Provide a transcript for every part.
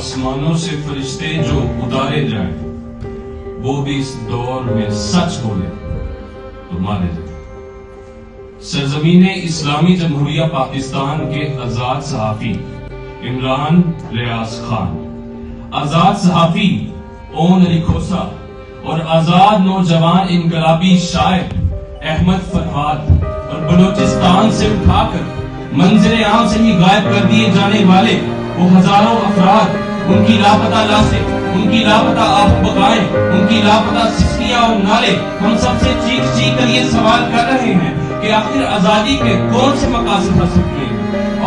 आसमानों से फरिश्ते जो उतारे जाएं, वो भी इस दौर में सच बोले तो मारे जाए। सरजमीन इस्लामी जमहूरिया पाकिस्तान के आजाद सहाफी इमरान रियाज खान, आजाद सहाफी ओन अली खोसा और आजाद नौजवान इनकलाबी शायर अहमद फरहाद और बलोचिस्तान से उठाकर मंजर आम से ही गायब कर दिए जाने वाले वो हजारों अफराद, उनकी लापता लाशें, उनकी लापता आबू बकाएं, उनकी लापता सिस्कियां और नाले हम सबसे चीख चीख कर ये सवाल कर रहे हैं कि आखिर आजादी के कौन से मकासद हासिल किए।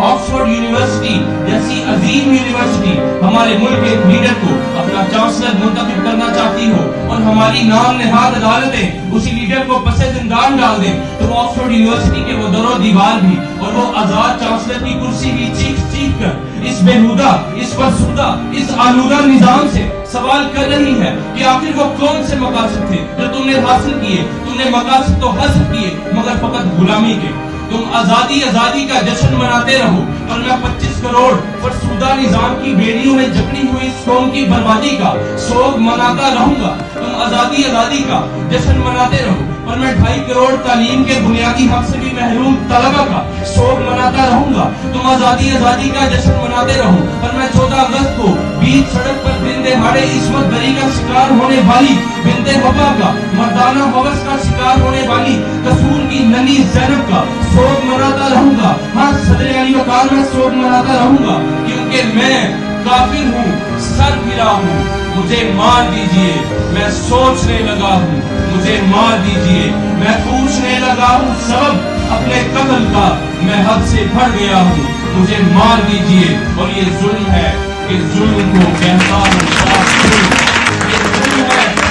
ऑक्सफोर्ड यूनिवर्सिटी जैसी अजीम यूनिवर्सिटी हमारे मुल्क के लीडर को अपना चांसलर मुंतखब करना चाहती हो और हमारी नाम नेहाद अदालतें उसी लीडर को पसे जिंदान डाल दें, तो ऑक्सफोर्ड यूनिवर्सिटी के वो दरो दीवार भी और वो आजाद चांसलर की कुर्सी भी चीख चीख कर इस बेहुदा, इस फरसुदा, इस आलूदा निजाम से सवाल कर रही है कि आखिर वो कौन से मकासद थे जो तुमने हासिल किए। तुमने मकासद तो हासिल किए मगर फकत गुलामी के। तुम आजादी आजादी का जश्न मनाते रहो और मैं 25 करोड़ फरसुदा निजाम की बेड़ियों में जकड़ी हुई इस कौम की बर्बादी का शोक मनाता रहूंगा। तुम आजादी आजादी का जश्न मनाते रहो और मैं 2.5 करोड़ तालीम के बुनियादी हक से भी महरूम तलबा का शोक मनाता रहूंगा। तुम आजादी आजादी का जश्न मनाते रहो और मैं 14 अगस्त को बीच सड़क पर दिन दहाड़े इस्मत दरी का शिकार होने वाली बिनते वफा का, मर्दाना हवस का शिकार होने वाली कसूर की नन्ही ज़ैनब का शोक मनाता रहूंगा। हाँ, सदर अली वकार में शोक मनाता रहूंगा क्योंकि मैं काफिर हूँ, सर गिरा हूँ, मुझे मार दीजिए, मैं सोचने लगा हूँ, मुझे मार दीजिए, मैं पूछने लगा हूँ सबब अपने कत्ल का, मैं हद से बढ़ गया हूँ, मुझे मार दीजिए। और ये जुल्म है कि जुल्म को कहता हूँ, ये जुल्म है